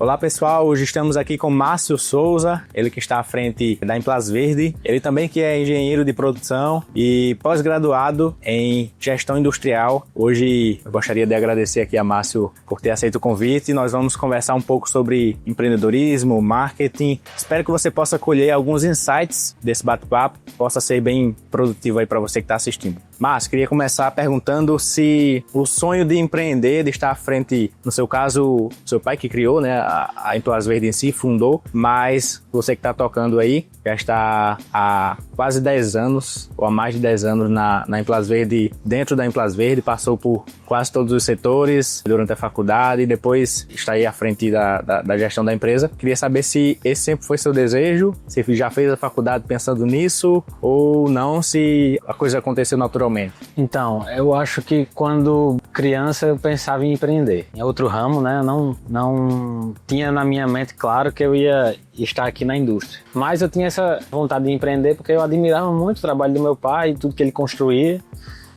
Olá pessoal, hoje estamos aqui com Márcio Souza, ele que está à frente da Implasverde, ele também que é engenheiro de produção e pós-graduado em gestão industrial. Hoje eu gostaria de agradecer aqui a Márcio por ter aceito o convite. Nós vamos conversar um pouco sobre empreendedorismo, marketing. Espero que você possa colher alguns insights desse bate-papo, possa ser bem produtivo aí para você que está assistindo. Márcio, queria começar perguntando se o sonho de empreender, de estar à frente, no seu caso, seu pai que criou, né, a Implasverde em si, fundou, mas você que está tocando aí, já está há quase 10 anos, ou há mais de 10 anos na Implasverde, dentro da Implasverde, passou por quase todos os setores durante a faculdade e depois está aí à frente da gestão da empresa. Queria saber se esse sempre foi seu desejo, se já fez a faculdade pensando nisso ou não, se a coisa aconteceu naturalmente. Então, eu acho que quando criança eu pensava em empreender. Em outro ramo, né? Eu não tinha na minha mente claro que eu ia estar aqui na indústria. Mas eu tinha essa vontade de empreender porque eu admirava muito o trabalho do meu pai e tudo que ele construía.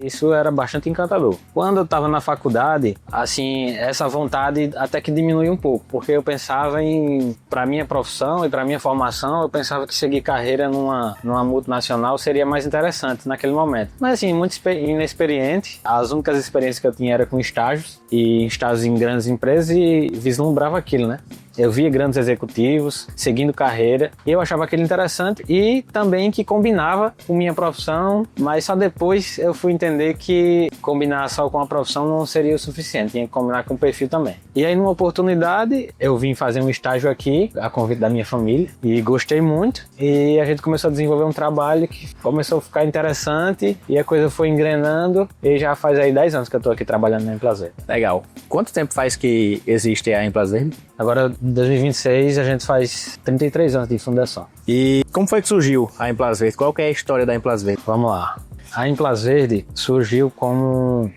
Isso era bastante encantador. Quando eu estava na faculdade, assim, essa vontade até que diminuiu um pouco, porque eu pensava para minha profissão e para minha formação, eu pensava que seguir carreira numa multinacional seria mais interessante naquele momento. Mas assim, muito inexperiente, as únicas experiências que eu tinha era com estágios, e estágios em grandes empresas, e vislumbrava aquilo, né? Eu via grandes executivos seguindo carreira e eu achava aquilo interessante e também que combinava com minha profissão, mas só depois eu fui entender que combinar só com a profissão não seria o suficiente, tinha que combinar com o perfil também. E aí, numa oportunidade, eu vim fazer um estágio aqui, a convite da minha família, e gostei muito, e a gente começou a desenvolver um trabalho que começou a ficar interessante e a coisa foi engrenando, e já faz aí 10 anos que eu estou aqui trabalhando na Implasverde. Legal. Quanto tempo faz que existe a Implasverde? Agora, em 2026, a gente faz 33 anos de fundação. E como foi que surgiu a Implasverde? Qual que é a história da Implasverde? Vamos lá. A Implasverde surgiu com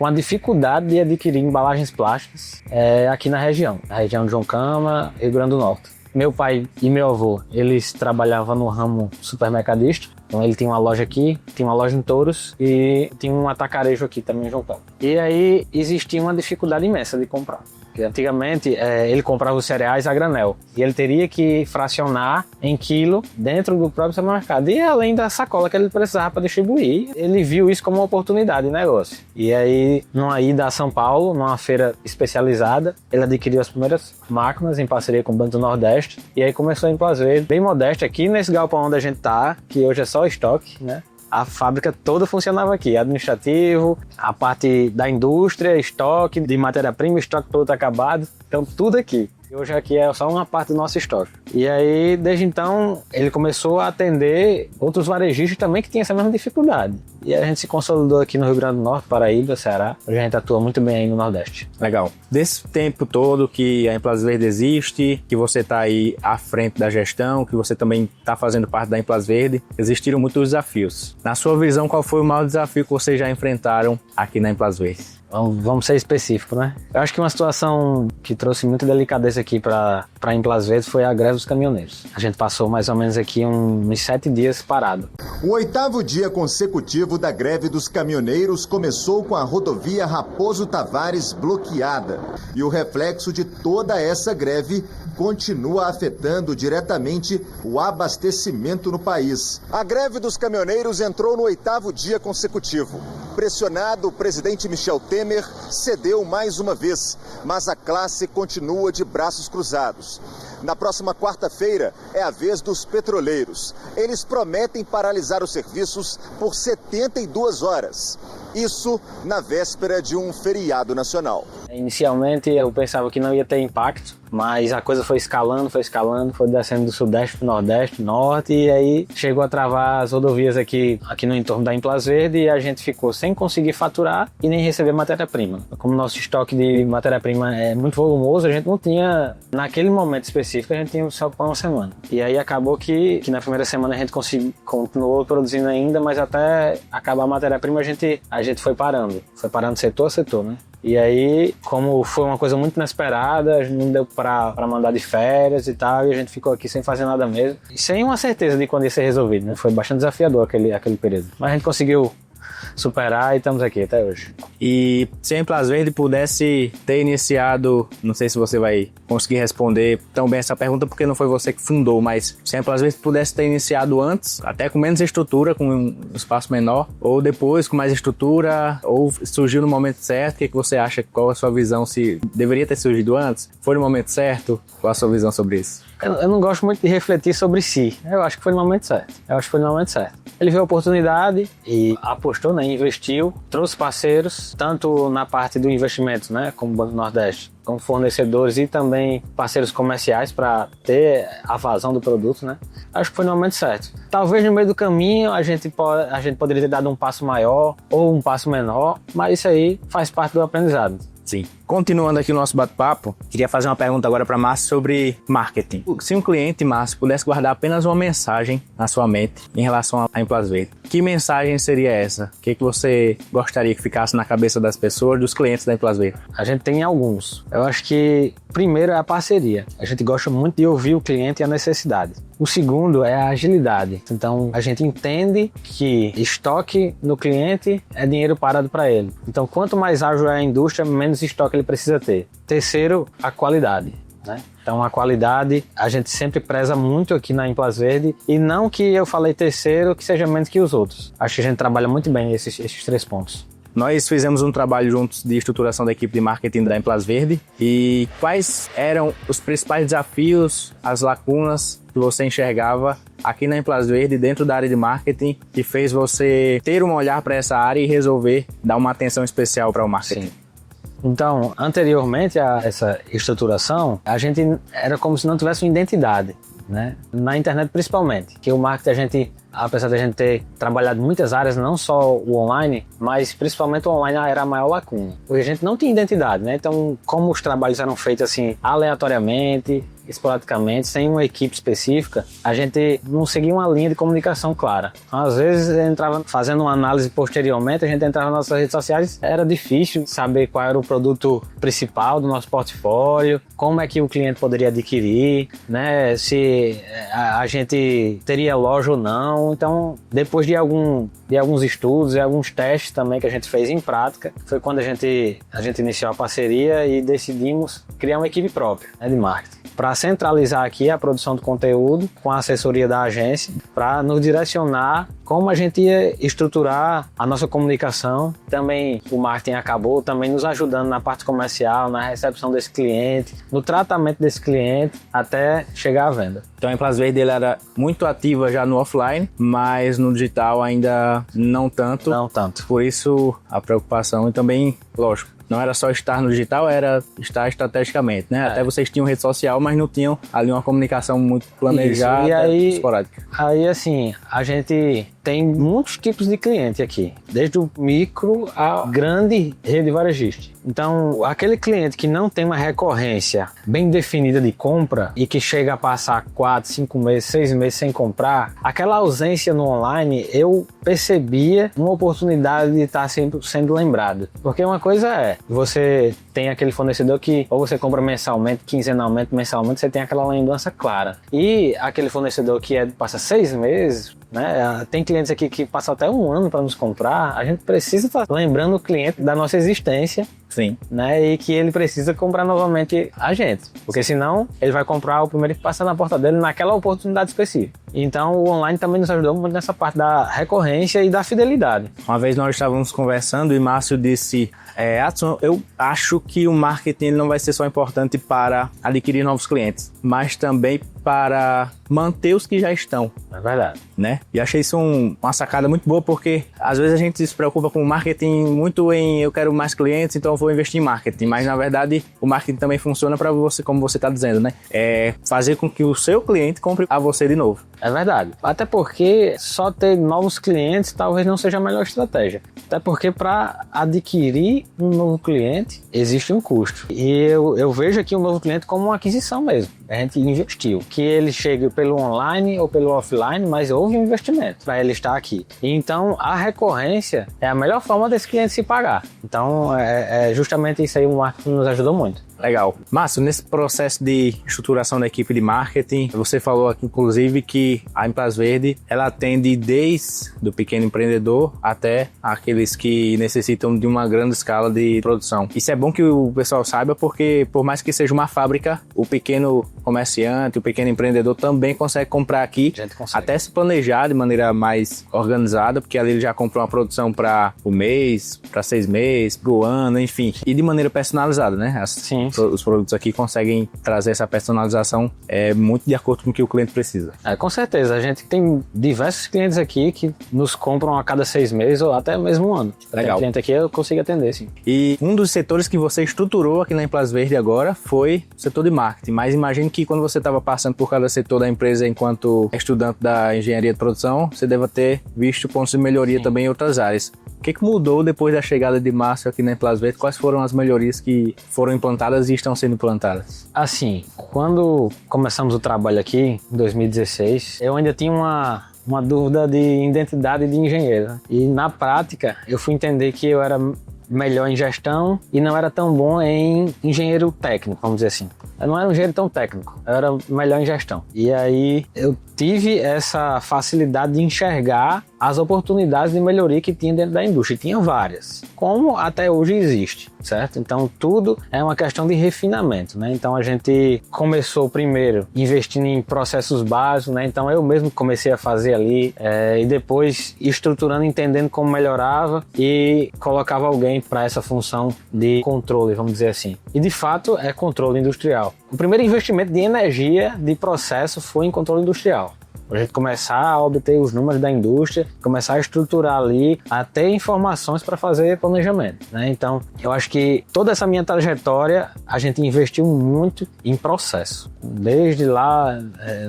a dificuldade de adquirir embalagens plásticas aqui na região de João Câmara, Rio Grande do Norte. Meu pai e meu avô, eles trabalhavam no ramo supermercadista. Então ele tinha uma loja aqui, tinha uma loja em Touros e tinha um atacarejo aqui também em João Câmara. E aí existia uma dificuldade imensa de comprar. Porque antigamente ele comprava os cereais a granel e ele teria que fracionar em quilo dentro do próprio supermercado. E além da sacola que ele precisava para distribuir, ele viu isso como uma oportunidade de negócio. E aí, numa ida a São Paulo, numa feira especializada, ele adquiriu as primeiras máquinas em parceria com o Banco do Nordeste. E aí começou a Implasverde, bem modesto, aqui nesse galpão onde a gente tá, que hoje é só estoque, né? A fábrica toda funcionava aqui, administrativo, a parte da indústria, estoque de matéria-prima, estoque todo acabado, então tudo aqui. E hoje aqui é só uma parte do nosso estoque. E aí, desde então, ele começou a atender outros varejistas também que tinham essa mesma dificuldade. E a gente se consolidou aqui no Rio Grande do Norte, Paraíba, Ceará. Hoje a gente atua muito bem aí no Nordeste. Legal. Desse tempo todo que a Implasverde existe, que você está aí à frente da gestão, que você também está fazendo parte da Implasverde, existiram muitos desafios. Na sua visão, qual foi o maior desafio que vocês já enfrentaram aqui na Implasverde? Vamos ser específicos, né? Eu acho que uma situação que trouxe muita delicadeza aqui para a Implasverde foi a greve dos caminhoneiros. A gente passou mais ou menos aqui uns 7 dias parado. O 8º dia consecutivo da greve dos caminhoneiros começou com a rodovia Raposo Tavares bloqueada. E o reflexo de toda essa greve continua afetando diretamente o abastecimento no país. A greve dos caminhoneiros entrou no 8º dia consecutivo. Pressionado, o presidente Michel Temer cedeu mais uma vez, mas a classe continua de braços cruzados. Na próxima quarta-feira é a vez dos petroleiros. Eles prometem paralisar os serviços por 72 horas. Isso na véspera de um feriado nacional. Inicialmente eu pensava que não ia ter impacto, mas a coisa foi escalando, foi descendo do Sudeste para o Nordeste, Norte, e aí chegou a travar as rodovias aqui no entorno da Implasverde e a gente ficou sem conseguir faturar e nem receber matéria-prima. Como nosso estoque de matéria-prima é muito volumoso, a gente não tinha, naquele momento específico, a gente tinha só para uma semana. E aí acabou que na primeira semana a gente continuou produzindo ainda, mas até acabar a matéria-prima a gente foi parando setor a setor, né? E aí, como foi uma coisa muito inesperada, não deu pra mandar de férias e tal, e a gente ficou aqui sem fazer nada mesmo. E sem uma certeza de quando ia ser resolvido, né? Foi bastante desafiador aquele período. Mas a gente conseguiu superar e estamos aqui até hoje. E se a Implas Verde pudesse ter iniciado, não sei se você vai conseguir responder tão bem essa pergunta porque não foi você que fundou, mas se a Implas Verde pudesse ter iniciado antes, até com menos estrutura, com um espaço menor, ou depois com mais estrutura, ou surgiu no momento certo, o que você acha? Qual a sua visão? Se deveria ter surgido antes? Foi no momento certo? Qual a sua visão sobre isso? Eu não gosto muito de refletir sobre si. Eu acho que foi no momento certo. Ele viu a oportunidade e apostou, né? Investiu, trouxe parceiros, tanto na parte do investimento, né? Como o Banco do Nordeste, como fornecedores e também parceiros comerciais para ter a vazão do produto, né? Acho que foi no momento certo. Talvez no meio do caminho a gente poderia ter dado um passo maior ou um passo menor, mas isso aí faz parte do aprendizado. Sim. Continuando aqui o nosso bate-papo, queria fazer uma pergunta agora para Márcio sobre marketing. Se um cliente, Márcio, pudesse guardar apenas uma mensagem na sua mente em relação à Implas Verde, que mensagem seria essa? O que você gostaria que ficasse na cabeça das pessoas, dos clientes da Implas Verde? A gente tem alguns. Eu acho que primeiro é a parceria. A gente gosta muito de ouvir o cliente e a necessidade. O segundo é a agilidade. Então, a gente entende que estoque no cliente é dinheiro parado para ele. Então, quanto mais ágil é a indústria, menos estoque ele precisa ter. Terceiro, a qualidade, né? Então, a qualidade a gente sempre preza muito aqui na Implas Verde, e não que eu falei terceiro que seja menos que os outros. Acho que a gente trabalha muito bem esses 3 pontos. Nós fizemos um trabalho juntos de estruturação da equipe de marketing da Implas Verde. E quais eram os principais desafios, as lacunas que você enxergava aqui na Implas Verde, dentro da área de marketing, que fez você ter um olhar para essa área e resolver dar uma atenção especial para o marketing? Sim. Então, anteriormente a essa estruturação, a gente era como se não tivesse uma identidade, né? Na internet principalmente, que o marketing a gente, apesar de a gente ter trabalhado muitas áreas, não só o online, mas principalmente o online era a maior lacuna, porque a gente não tinha identidade, né? Então, como os trabalhos eram feitos assim, aleatoriamente, esporadicamente, sem uma equipe específica, a gente não seguia uma linha de comunicação clara. Às vezes, entrava fazendo uma análise posteriormente, a gente entrava nas nossas redes sociais, era difícil saber qual era o produto principal do nosso portfólio, como é que o cliente poderia adquirir, né? Se a gente teria loja ou não. Então, depois de alguns estudos e alguns testes também que a gente fez em prática, foi quando a gente iniciou a parceria e decidimos criar uma equipe própria, né, de marketing, para centralizar aqui a produção do conteúdo com a assessoria da agência, para nos direcionar como a gente ia estruturar a nossa comunicação. Também o marketing acabou também nos ajudando na parte comercial, na recepção desse cliente, no tratamento desse cliente, até chegar à venda. Então a Implas Verde era muito ativa já no offline, mas no digital ainda não tanto. Não tanto. Por isso a preocupação e também, lógico, não era só estar no digital, era estar estrategicamente, né? Até vocês tinham rede social, mas não tinham ali uma comunicação muito planejada, e aí, esporádica. Aí, assim, a gente tem muitos tipos de cliente aqui, desde o micro à grande rede varejista. Então, aquele cliente que não tem uma recorrência bem definida de compra e que chega a passar 4, 5 meses, 6 meses sem comprar, aquela ausência no online, eu percebia uma oportunidade de estar sempre sendo lembrado. Porque uma coisa é, você tem aquele fornecedor que ou você compra mensalmente, quinzenalmente, mensalmente, você tem aquela lembrança clara. E aquele fornecedor que passa 6 meses, né? Tem clientes aqui que passam até 1 ano para nos comprar. A gente precisa estar lembrando o cliente da nossa existência. Sim. Né? E que ele precisa comprar novamente a gente. Porque senão ele vai comprar o primeiro que passar na porta dele naquela oportunidade específica. Então o online também nos ajudou muito nessa parte da recorrência e da fidelidade. Uma vez nós estávamos conversando e Márcio disse: Adson, eu acho que o marketing não vai ser só importante para adquirir novos clientes, mas também para manter os que já estão. É verdade. Né? E achei isso uma sacada muito boa, porque às vezes a gente se preocupa com o marketing muito em eu quero mais clientes, então eu vou investir em marketing. Mas na verdade o marketing também funciona para você, como você está dizendo, né? É fazer com que o seu cliente compre a você de novo. É verdade. Até porque só ter novos clientes talvez não seja a melhor estratégia. Até porque para adquirir um novo cliente existe um custo. E eu vejo aqui um novo cliente como uma aquisição mesmo. A gente investiu. Que ele chegue pelo online ou pelo offline, mas houve um investimento para ele estar aqui. E então a recorrência é a melhor forma desse cliente se pagar. Então é justamente isso aí, o marketing nos ajudou muito. Legal. Márcio, nesse processo de estruturação da equipe de marketing, você falou aqui, inclusive, que a Implas Verde, ela atende desde do pequeno empreendedor até aqueles que necessitam de uma grande escala de produção. Isso é bom que o pessoal saiba, porque por mais que seja uma fábrica, o pequeno comerciante, o pequeno empreendedor também consegue comprar aqui, até se planejar de maneira mais organizada, porque ali ele já comprou uma produção para o mês, para 6 meses, para o ano, enfim, e de maneira personalizada, né? Sim. Os produtos aqui conseguem trazer essa personalização muito de acordo com o que o cliente precisa. Com certeza, a gente tem diversos clientes aqui que nos compram a cada 6 meses ou até mesmo um ano. Legal. Tem cliente aqui eu consigo atender, sim. E um dos setores que você estruturou aqui na Implas Verde agora foi o setor de marketing, mas imagino que quando você estava passando por cada setor da empresa enquanto estudante da engenharia de produção, você deve ter visto pontos de melhoria também em outras áreas. O que mudou depois da chegada de Márcio aqui na Implas Verde? Quais foram as melhorias que foram implantadas e estão sendo implantadas? Assim, quando começamos o trabalho aqui, em 2016, eu ainda tinha uma dúvida de identidade de engenheiro. E na prática, eu fui entender que eu era melhor em gestão e não era tão bom em engenheiro técnico, vamos dizer assim. Eu não era um engenheiro tão técnico, eu era melhor em gestão. E aí eu tive essa facilidade de enxergar as oportunidades de melhoria que tinha dentro da indústria. E tinha várias, como até hoje existe, certo? Então tudo é uma questão de refinamento, né? Então a gente começou primeiro investindo em processos básicos, né? Então eu mesmo comecei a fazer ali e depois estruturando, entendendo como melhorava e colocava alguém para essa função de controle, vamos dizer assim. E de fato é controle industrial. O primeiro investimento de energia de processo foi em controle industrial. Para a gente começar a obter os números da indústria, começar a estruturar ali, até informações para fazer planejamento, né? Então, eu acho que toda essa minha trajetória, a gente investiu muito em processo. Desde lá,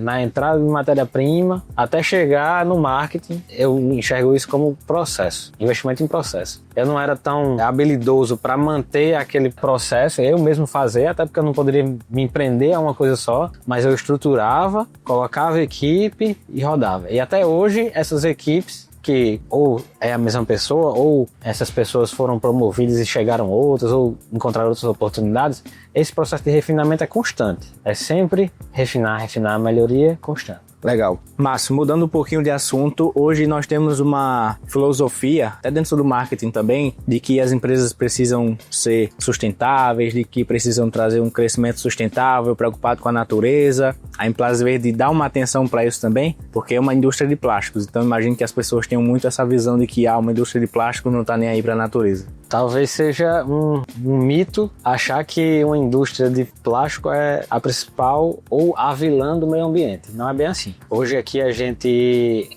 na entrada de matéria-prima, até chegar no marketing, eu enxergo isso como processo, investimento em processo. Eu não era tão habilidoso para manter aquele processo, eu mesmo fazer, até porque eu não poderia me empreender a uma coisa só, mas eu estruturava, colocava equipe e rodava. E até hoje, essas equipes, que ou é a mesma pessoa, ou essas pessoas foram promovidas e chegaram outras, ou encontraram outras oportunidades, esse processo de refinamento é constante. É sempre refinar, melhoria constante. Legal. Márcio, mudando um pouquinho de assunto, hoje nós temos uma filosofia, até dentro do marketing também, de que as empresas precisam ser sustentáveis, de que precisam trazer um crescimento sustentável, preocupado com a natureza. A Implas Verde dá uma atenção para isso também, porque é uma indústria de plásticos. Então imagino que as pessoas tenham muito essa visão de que uma indústria de plástico não está nem aí para a natureza. Talvez seja um mito achar que uma indústria de plástico é a principal ou a vilã do meio ambiente. Não é bem assim. Hoje aqui a gente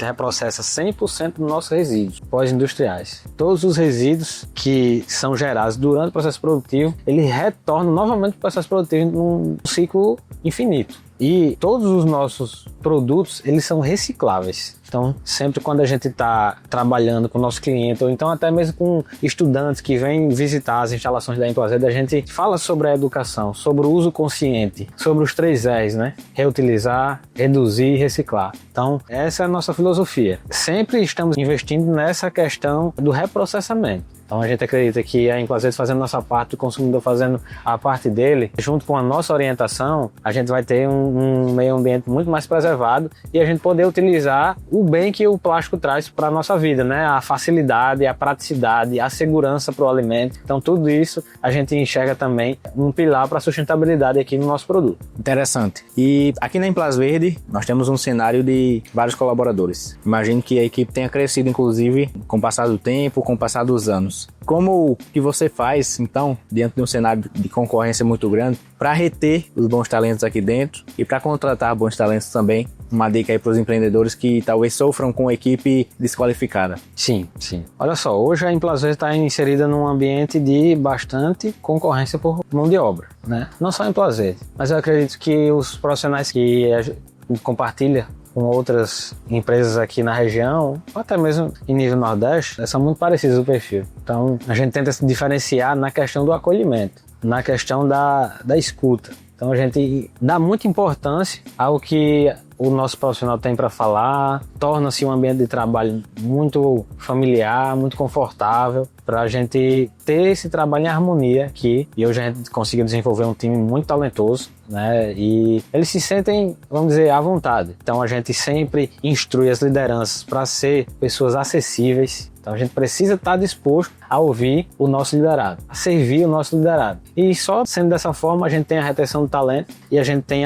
reprocessa 100% dos nossos resíduos pós-industriais. Todos os resíduos que são gerados durante o processo produtivo, eles retornam novamente para o processo produtivo num ciclo infinito. E todos os nossos produtos, eles são recicláveis. Então, sempre quando a gente está trabalhando com o nosso cliente, ou então até mesmo com estudantes que vêm visitar as instalações da Implas Verde, a gente fala sobre a educação, sobre o uso consciente, sobre os 3 R's, né? Reutilizar, reduzir e reciclar. Então, essa é a nossa filosofia. Sempre estamos investindo nessa questão do reprocessamento. Então a gente acredita que a Implas Verde fazendo a nossa parte, o consumidor fazendo a parte dele, junto com a nossa orientação, a gente vai ter um meio ambiente muito mais preservado e a gente poder utilizar o bem que o plástico traz para a nossa vida, né? A facilidade, a praticidade, a segurança para o alimento. Então tudo isso a gente enxerga também um pilar para a sustentabilidade aqui no nosso produto. Interessante. E aqui na Implas Verde nós temos um cenário de vários colaboradores. Imagino que a equipe tenha crescido, inclusive, com o passar do tempo, com o passar dos anos. Como que você faz, então, diante de um cenário de concorrência muito grande, para reter os bons talentos aqui dentro e para contratar bons talentos também? Uma dica aí para os empreendedores que talvez sofram com equipe desqualificada. Sim. Olha só, hoje a Implas Verde está inserida num ambiente de bastante concorrência por mão de obra, né? Não só a Implas Verde, mas eu acredito que os profissionais que a gente compartilha com outras empresas aqui na região, ou até mesmo em nível Nordeste, são muito parecidos o perfil. Então, a gente tenta se diferenciar na questão do acolhimento, na questão da escuta. Então, a gente dá muita importância ao que o nosso profissional tem para falar, torna-se um ambiente de trabalho muito familiar, muito confortável. para a gente ter esse trabalho em harmonia aqui. E hoje a gente conseguiu desenvolver um time muito talentoso, né? E eles se sentem, vamos dizer, à vontade. Então a gente sempre instrui as lideranças para ser pessoas acessíveis. Então a gente precisa estar disposto a ouvir o nosso liderado, a servir o nosso liderado. E só sendo dessa forma a gente tem a retenção do talento e a gente tem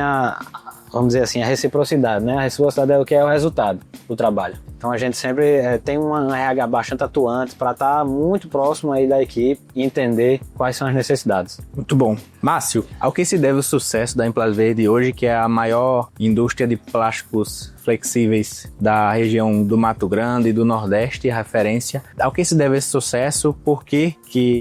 vamos dizer assim, a reciprocidade, né? A reciprocidade é o que é o resultado do trabalho. Então a gente sempre tem um RH bastante atuante para estar muito próximo aí da equipe e entender quais são as necessidades. Muito bom. Márcio, ao que se deve o sucesso da Implas Verde hoje, que é a maior indústria de plásticos flexíveis da região do Mato Grande e do Nordeste, referência? Ao que se deve esse sucesso? Por que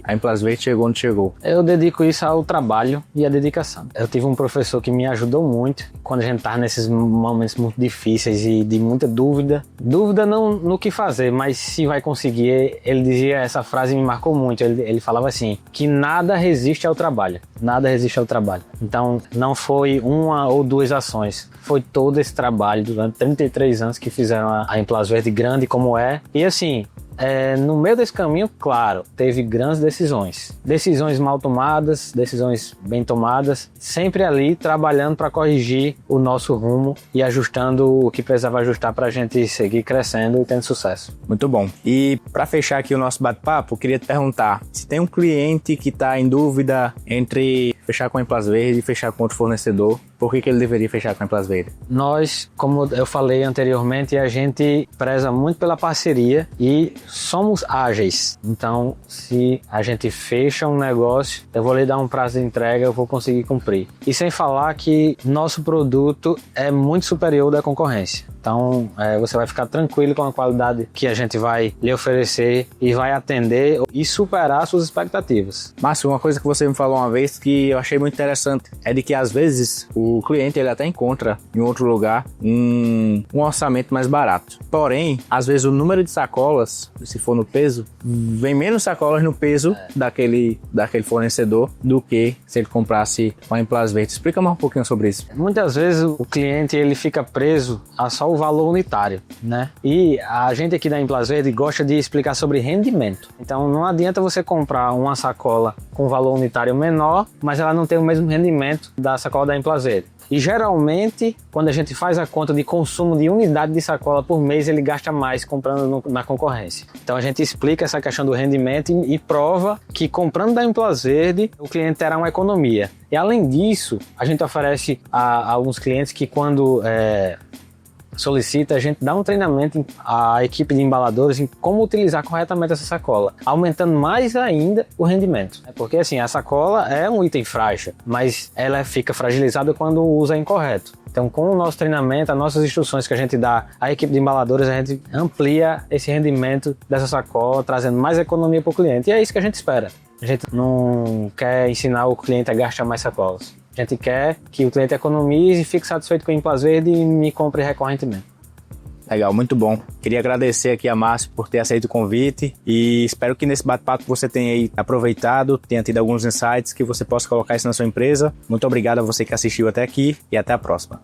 a Implas Verde chegou onde chegou? Eu dedico isso ao trabalho e à dedicação. Eu tive um professor que me ajudou muito quando a gente estava nesses momentos muito difíceis e de muita dúvida. Dúvida não no que fazer, mas se vai conseguir. Ele dizia, essa frase me marcou muito, ele falava assim, que nada resiste ao trabalho. Nada resiste ao trabalho. Então, não foi uma ou duas ações, foi todo esse trabalho durante 33 anos que fizeram a Implas Verde grande como é. E assim, no meio desse caminho, claro, teve grandes decisões. Decisões mal tomadas, decisões bem tomadas, sempre ali trabalhando para corrigir o nosso rumo e ajustando o que precisava ajustar para a gente seguir crescendo e tendo sucesso. Muito bom. E para fechar aqui o nosso bate-papo, eu queria te perguntar, se tem um cliente que está em dúvida entre fechar com a Implas Verde e fechar com outro fornecedor, por que ele deveria fechar com a Implas Verde? Nós, como eu falei anteriormente, a gente preza muito pela parceria e somos ágeis. Então, se a gente fecha um negócio, eu vou lhe dar um prazo de entrega, eu vou conseguir cumprir. E sem falar que nosso produto é muito superior da concorrência. Então, você vai ficar tranquilo com a qualidade que a gente vai lhe oferecer e vai atender e superar suas expectativas. Márcio, uma coisa que você me falou uma vez que eu achei muito interessante é de que às vezes o cliente ele até encontra em outro lugar um orçamento mais barato. Porém, às vezes o número de sacolas, se for no peso, vem menos sacolas no peso daquele fornecedor do que se ele comprasse com a Implas Verde. Explica mais um pouquinho sobre isso. Muitas vezes o cliente ele fica preso a só o valor unitário, né? E a gente aqui da Implas Verde gosta de explicar sobre rendimento. Então não adianta você comprar uma sacola com valor unitário menor, mas ela não tem o mesmo rendimento da sacola da Implas Verde. E geralmente, quando a gente faz a conta de consumo de unidade de sacola por mês, ele gasta mais comprando na concorrência. Então a gente explica essa questão do rendimento e prova que comprando da Implas Verde, o cliente terá uma economia. E além disso, a gente oferece a alguns clientes que quando solicita, a gente dá um treinamento à equipe de embaladores em como utilizar corretamente essa sacola, aumentando mais ainda o rendimento. Porque assim, a sacola é um item frágil, mas ela fica fragilizada quando usa incorreto. Então, com o nosso treinamento, as nossas instruções que a gente dá à equipe de embaladores, a gente amplia esse rendimento dessa sacola, trazendo mais economia para o cliente. E é isso que a gente espera. A gente não quer ensinar o cliente a gastar mais sacolas. A gente quer que o cliente economize, fique satisfeito com a Implas Verde e me compre recorrentemente. Legal, muito bom. Queria agradecer aqui a Márcio por ter aceito o convite e espero que nesse bate-papo você tenha aí aproveitado, tenha tido alguns insights que você possa colocar isso na sua empresa. Muito obrigado a você que assistiu até aqui e até a próxima.